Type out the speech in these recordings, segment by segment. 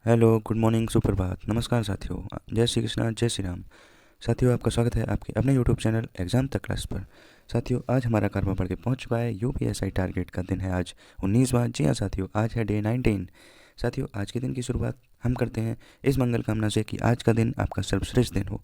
Hello, good morning, सुप्रभात, नमस्कार साथियों। जय श्री कृष्णा, जय श्री राम। साथियों, आपका स्वागत है आपके अपने यूट्यूब चैनल एग्जाम तक क्लास पर। साथियों, आज हमारा कार्य बढ़ के पहुंच चुका है। यूपीएसआई टारगेट का दिन है आज 19वां। जी हाँ साथियों, आज है डे 19। साथियों, आज के दिन की शुरुआत हम करते हैं इस मंगल कामना से कि आज का दिन आपका सर्वश्रेष्ठ दिन हो।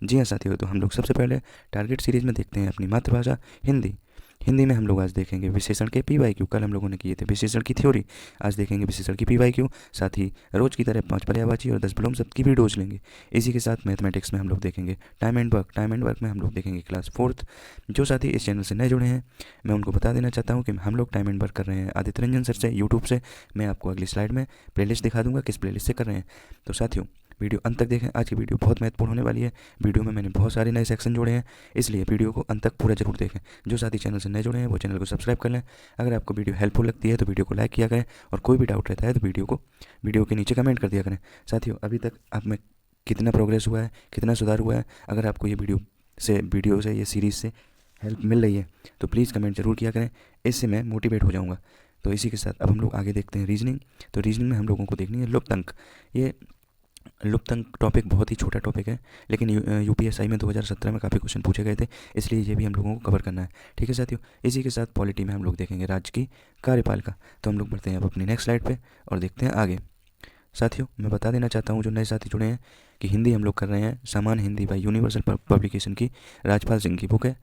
जी हाँ साथियों, तो हम लोग सबसे पहले टारगेट सीरीज में देखते हैं अपनी मातृभाषा हिंदी। हिंदी में हम लोग आज देखेंगे विशेषण के पीवाईक्यू। कल हम लोगों ने किए थे विशेषण की थ्योरी, आज देखेंगे विशेषण की पीवाईक्यू। साथ ही रोज की तरह 5 पर्यायवाची और 10 विलोम शब्द की भी डोज लेंगे। इसी के साथ मैथमेटिक्स में हम लोग देखेंगे time and work. Time and work में हम लोग देखेंगे क्लास फोर्थ। जो साथी इस चैनल से नए जुड़े हैं, मैं उनको बता देना चाहता हूँ कि हम लोग टाइम एंड वर्क कर रहे हैं आदित्य रंजन सर से यूट्यूब से। मैं आपको अगली स्लाइड में प्लेलिस्ट दिखा दूंगा किस प्लेलिस्ट से कर रहे हैं। तो साथियों, वीडियो अंत तक देखें, आज की वीडियो बहुत महत्वपूर्ण होने वाली है। वीडियो में मैंने बहुत सारे नए सेक्शन जोड़े हैं, इसलिए वीडियो को अंत तक पूरा जरूर देखें। जो साथी चैनल से नए जुड़े हैं वो चैनल को सब्सक्राइब कर लें। अगर आपको वीडियो हेल्पफुल लगती है तो वीडियो को लाइक किया करें, और कोई भी डाउट रहता है तो वीडियो के नीचे कमेंट कर दिया करें। साथियों, अभी तक आप में कितना प्रोग्रेस हुआ है, कितना सुधार हुआ है, अगर आपको ये वीडियो से ये सीरीज़ से हेल्प मिल रही है तो प्लीज़ कमेंट जरूर किया करें, इससे मैं मोटिवेट हो जाऊँगा। तो इसी के साथ अब हम लोग आगे देखते हैं रीजनिंग। तो रीजनिंग में हम लोगों को देखनी है लुप्त अंक। ये लुप्त अंक टॉपिक बहुत ही छोटा टॉपिक है, लेकिन यूपीएसआई में 2017 में काफ़ी क्वेश्चन पूछे गए थे, इसलिए ये भी हम लोगों को कवर करना है। ठीक है साथियों, इसी के साथ पॉलिटी में हम लोग देखेंगे राज्य की कार्यपालिका। तो हम लोग बढ़ते हैं अब अपनी नेक्स्ट स्लाइड पे और देखते हैं आगे। साथियों, मैं बता देना चाहता हूँ जो नए साथी जुड़े हैं कि हिंदी हम लोग कर रहे हैं सामान्य हिंदी बाय यूनिवर्सल पब्लिकेशन की, राजपाल सिंह की बुक है।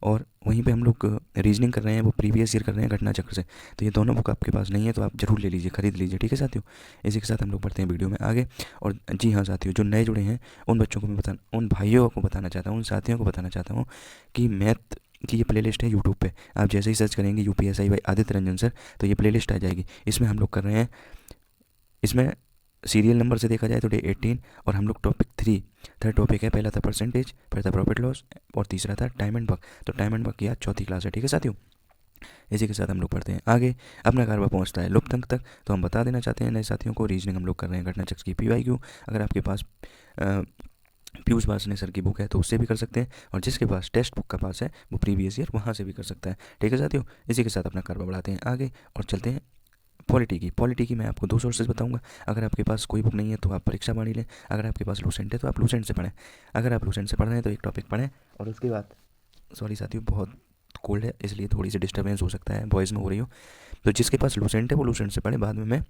और वहीं पे हम लोग रीजनिंग कर रहे हैं, वो प्रीवियस ईयर कर रहे हैं घटना चक्र से। तो ये दोनों बुक आपके पास नहीं है तो आप जरूर ले लीजिए, खरीद लीजिए। ठीक है साथियों, इसी के साथ हम लोग बढ़ते हैं वीडियो में आगे। और जी हाँ साथियों, जो नए जुड़े हैं उन बच्चों को मैं उन भाइयों को बताना चाहता हूँ, उन साथियों को बताना चाहता हूँ कि मैथ की ये प्लेलिस्ट है यूट्यूब पे। आप जैसे ही सर्च करेंगे UPSI by Aditya Ranjan sir, तो ये प्लेलिस्ट आ जाएगी। इसमें हम लोग कर रहे हैं, इसमें सीरियल नंबर से देखा जाए तो डे 18। और हम लोग टॉपिक 3, थर्ड टॉपिक है, पहला था परसेंटेज, फिर था प्रॉफिट लॉस, और तीसरा था टाइम एंड वर्क। तो टाइम एंड वर्क की आज चौथी क्लास है। ठीक है साथियों, इसी के साथ हम लोग पढ़ते हैं आगे। अपना कारवा पहुंचता है लुप्त अंक तक। तो हम बता देना चाहते हैं नए साथियों को, रीजनिंग हम लोग कर रहे हैं घटना चक्र की पीवाईक्यू। अगर आपके पास पीयूष वासने सर की बुक है तो उससे भी कर सकते हैं, और जिसके पास टेक्स्ट बुक का पास है वो प्रीवियस ईयर वहाँ से भी कर सकता है। ठीक है साथियों, इसी के साथ अपना कारवा बढ़ाते हैं आगे और चलते हैं पॉलिटी की मैं आपको 2 सोर्सेज बताऊंगा। अगर आपके पास कोई बुक नहीं है तो आप परीक्षा बाणी लें, अगर आपके पास लूसेंट है तो आप लूसेंट से पढ़ें। अगर आप लूसेंट से पढ़ रहे हैं तो एक टॉपिक पढ़ें, और उसके बाद, सॉरी साथियों, बहुत कोल्ड है इसलिए थोड़ी सी डिस्टर्बेंस हो सकता है, वॉइस में हो रही हो। तो जिसके पास लूसेंट है वो लूसेंट से पढ़े, बाद में मैं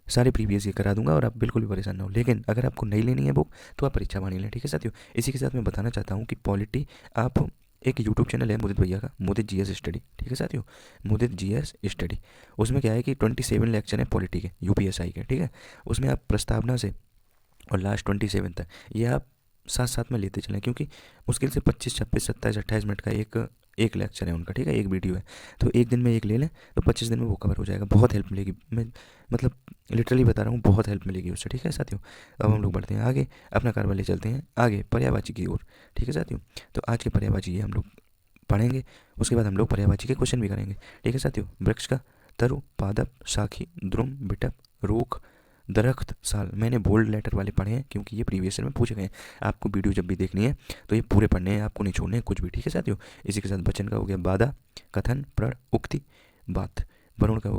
सारे प्रीवियस ये करा दूंगा और आप बिल्कुल भी परेशान ना हो। लेकिन अगर आपको नहीं लेनी है बुक तो आप परीक्षा बाणी लें। ठीक है साथियों, इसी के साथ मैं बताना चाहता हूँ कि पॉलिटी, आप, एक यूट्यूब चैनल है मुदित भैया का, मुदित जीएस स्टडी। ठीक है साथियों, मुदित जीएस स्टडी। उसमें क्या है कि 27 लेक्चर हैं पॉलिटी के, यूपीएसआई के। ठीक है, उसमें आप प्रस्तावना से और लास्ट 27 तक ये आप साथ साथ में लेते चलें, क्योंकि मुश्किल से 25, 26, 27, 28 मिनट का एक एक लेक्चर है उनका। ठीक है, एक वीडियो है, तो एक दिन में एक ले लें तो 25 दिन में वो कवर हो जाएगा। बहुत हेल्प मिलेगी, मैं मतलब लिटरली बता रहा हूँ, बहुत हेल्प मिलेगी उससे। ठीक है साथियों, अब हम लोग बढ़ते हैं आगे, अपना कारवा ले चलते हैं आगे पर्यायवाची की ओर। ठीक है साथियों, तो आज के पर्यायवाची ये हम लोग पढ़ेंगे, उसके बाद हम लोग पर्यायवाची के क्वेश्चन भी करेंगे। ठीक है साथियों, वृक्ष का तरु, पादप, शाखी, द्रुम, बिटप, रूख, दरख्त, साल। मैंने बोल्ड लेटर वाले पढ़े हैं क्योंकि ये प्रीवियस ईयर में पूछे गए हैं। आपको वीडियो जब भी देखनी है तो ये पूरे पढ़ने हैं, आपको नहीं छोड़ने हैं कुछ भी। ठीक है साथियों, इसी के साथ वचन का हो गया बाधा, कथन, प्रण, उक्ति, बात। वरुण का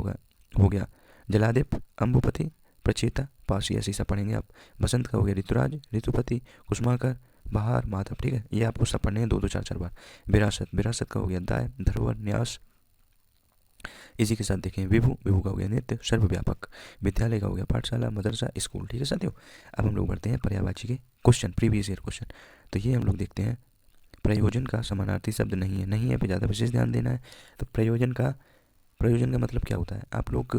हो गया जलादेप, अम्बुपति, प्रचेता, पासी, ऐसी सब पढ़ेंगे आप। बसंत का हो गया ऋतुराज, ऋतुपति, कुसुमाकर, बहार, माधव। ठीक है, ये आपको सब पढ़ने हैं 2 2 4 4 बार। विरासत, विरासत का हो गया दाय, धरोहर, न्यास। इसी के साथ देखें विभू, विभू का हो गया नित्य, सर्वव्यापक। विद्यालय का हो गया पाठशाला, मदरसा, स्कूल। ठीक है साथियों, अब हम लोग बढ़ते हैं पर्यायवाची के क्वेश्चन, प्रीवियस ईयर क्वेश्चन। तो ये हम लोग देखते हैं, प्रयोजन का समानार्थी शब्द नहीं है, नहीं है पे ज़्यादा विशेष ध्यान देना है। तो प्रयोजन का मतलब क्या होता है, आप लोग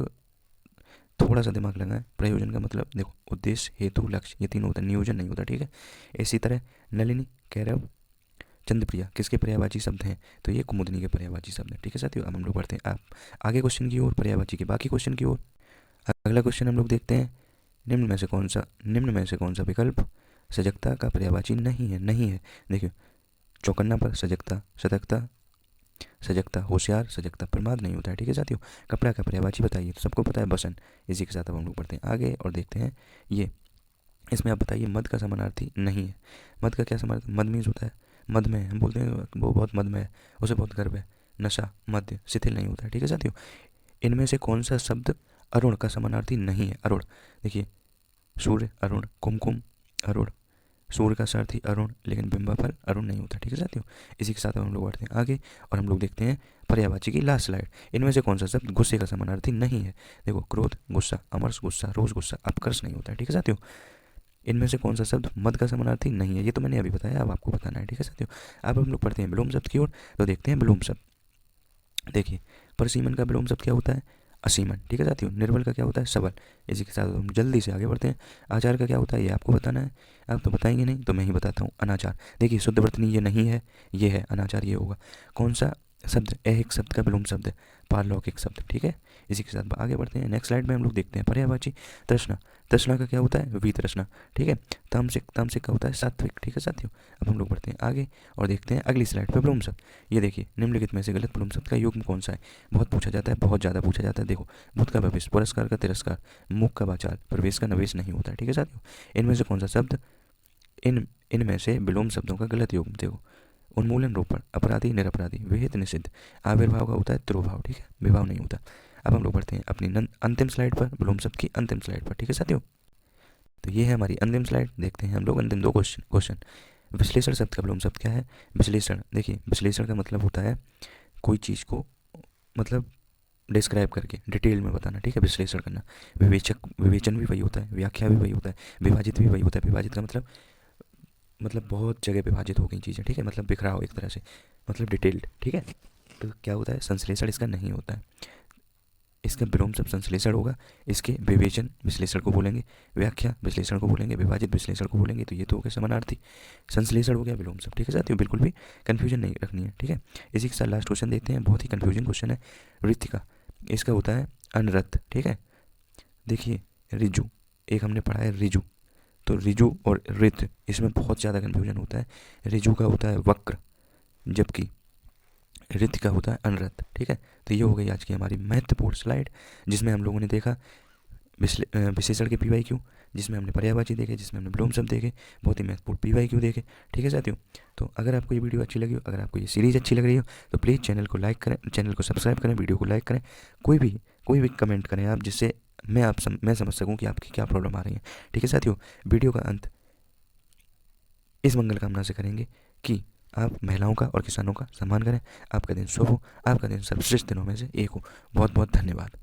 थोड़ा सा दिमाग लगाएं। प्रयोजन का मतलब देखो, उद्देश्य, हेतु, लक्ष्य, ये तीनों होता है, नियोजन नहीं होता। ठीक है, इसी तरह नलिनी, कैरव, चंद्रप्रिया किसके पर्यायवाची शब्द हैं, तो ये कुमुदनी के पर्यायवाची शब्द हैं। ठीक है साथियों, अब हम लोग बढ़ते हैं आप आगे क्वेश्चन की ओर, पर्यायवाची के बाकी क्वेश्चन की ओर। अगला क्वेश्चन हम लोग देखते हैं, निम्न में से कौन सा विकल्प सजगता का पर्यायवाची नहीं है। नहीं है, देखिए, चौकन्ना पर सजगता, सतर्कता, सजगता होशियार, सजगता प्रमाद नहीं होता है। ठीक है साथियों, कपड़ा का पर्यायवाची बताइए, तो सबको पता है बसन। इसी के साथ अब हम लोग बढ़ते हैं आगे और देखते हैं ये, इसमें आप बताइए मद का समानार्थी नहीं है। मद का क्या समानार्थी, मद मीन्स होता है मद में, हम बोलते हैं वो बहुत मद में है, उसे बहुत गर्व है। नशा, मद्य, शिथिल नहीं होता है। ठीक है साथियों, इनमें से कौन सा शब्द अरुण का समानार्थी नहीं है। अरुण, देखिए, सूर्य, अरुण, कुमकुम, अरुण। सूर्य का सारथी अरुण, लेकिन बिंबाफल अरुण नहीं होता। ठीक है साथियों, इसी के साथ हम लोग बढ़ते हैं आगे और हम लोग देखते हैं पर्यायवाची की लास्ट स्लाइड। इनमें से कौन सा शब्द गुस्से का समानार्थी नहीं है? देखो, क्रोध गुस्सा, अमर्ष गुस्सा, रोष गुस्सा, अपकर्ष नहीं होता है। ठीक है साथियों, इनमें से कौन सा शब्द मद का समानार्थी नहीं है? ये तो मैंने अभी बताया, अब आपको बताना है। ठीक है साथियों, अब हम लोग पढ़ते हैं विलोम शब्द की ओर। तो देखते हैं विलोम शब्द। देखिए, परसीमन का विलोम शब्द क्या होता है? असीमन। ठीक है साथियों, निर्बल का क्या होता है? सबल। इसी के साथ हम जल्दी से आगे बढ़ते हैं। आचार का क्या होता है? ये आपको बताना है। आप तो बताएंगे नहीं, तो मैं ही बताता हूँ। अनाचार। देखिए, शुद्ध वर्तनी ये नहीं है, ये है। अनाचार ये होगा। कौन सा शब्द ऐहिक शब्द का विलोम शब्द है? पारलौकिक शब्द। ठीक है, इसी के साथ आगे बढ़ते हैं। नेक्स्ट स्लाइड में हम लोग देखते हैं पर्यायवाची। तृष्णा। तृष्णा का क्या होता है? वीतृष्णा। ठीक है, तामसिक। तामसिक का होता है सात्विक। ठीक है साथियों, अब हम लोग बढ़ते हैं आगे और देखते हैं अगली स्लाइड पर विलोम शब्द। ये देखिए, निम्नलिखित में से गलत विलोम शब्द का युग्म कौन सा है? बहुत पूछा जाता है, बहुत ज़्यादा पूछा जाता है। देखो, बुद्ध का भविष्य, पुरस्कार का तिरस्कार, मुख का वाचाल, प्रवेश का नवेश नहीं होता है। ठीक है साथियों, इनमें से कौन सा शब्द इनमें से विलोम शब्दों का गलत युग्म? देखो, उन्मूलन, रोपण, अपराधी, निरपराधी, विहित, निषिद्ध, आविर्भाव का होता है त्रोभाव। ठीक है, विभाव नहीं होता। अब हम लोग बढ़ते हैं अपनी अंतिम स्लाइड पर, विलोम शब्द की अंतिम स्लाइड पर। ठीक है साथियों, तो ये है हमारी अंतिम स्लाइड। देखते हैं हम लोग अंतिम दो क्वेश्चन। विश्लेषण शब्द का विलोम शब्द क्या है? विश्लेषण। देखिए, विश्लेषण का मतलब होता है कोई चीज़ को मतलब डिस्क्राइब करके डिटेल में बताना। ठीक है, विश्लेषण करना। विवेचक, विवेचन भी वही होता है, व्याख्या भी वही होता है, विभाजित भी वही होता है। विभाजित का मतलब बहुत जगह विभाजित हो गई चीज़ें। ठीक है, मतलब बिखराव एक तरह से, मतलब डिटेल्ड। ठीक है, तो क्या होता है? संश्लेषण इसका नहीं होता है। इसका विलोम शब्द संश्लेषण होगा। इसके विवेचन विश्लेषण को बोलेंगे, व्याख्या विश्लेषण को बोलेंगे, विभाजित विश्लेषण को बोलेंगे। तो ये तो हो गया समानार्थी, संश्लेषण हो गया विलोम शब्द। ठीक है साथियों, बिल्कुल भी कन्फ्यूजन नहीं रखनी है। ठीक है, इसी के साथ लास्ट क्वेश्चन देखते हैं, बहुत ही कन्फ्यूजन क्वेश्चन है। ऋतिका, इसका होता है अनरत। ठीक है, देखिए, रिजु, एक हमने पढ़ा है रिजु, तो रिजु और रित, इसमें बहुत ज़्यादा कन्फ्यूजन होता है। रिजु का होता है वक्र, जबकि रित का होता है अनरत। ठीक है, तो ये हो गई आज की हमारी महत्वपूर्ण स्लाइड, जिसमें हम लोगों ने देखा विशेषण के PYQ, जिसमें हमने पर्यायवाची देखे, जिसमें हमने विलोम शब्द देखे, बहुत ही महत्वपूर्ण PYQ देखे। ठीक है साथियों, तो अगर आपको ये वीडियो अच्छी लगी हो, अगर आपको ये सीरीज़ अच्छी लग रही हो, तो प्लीज़ चैनल को लाइक करें, चैनल को सब्सक्राइब करें, वीडियो को लाइक करें। कोई भी कमेंट करें आप, जिससे मैं समझ सकूँ कि आपकी क्या प्रॉब्लम आ रही है। ठीक है साथियों, वीडियो का अंत इस मंगल कामना से करेंगे कि आप महिलाओं का और किसानों का सम्मान करें। आपका दिन शुभ हो, आपका दिन सर्वश्रेष्ठ दिनों में से एक हो। बहुत बहुत धन्यवाद।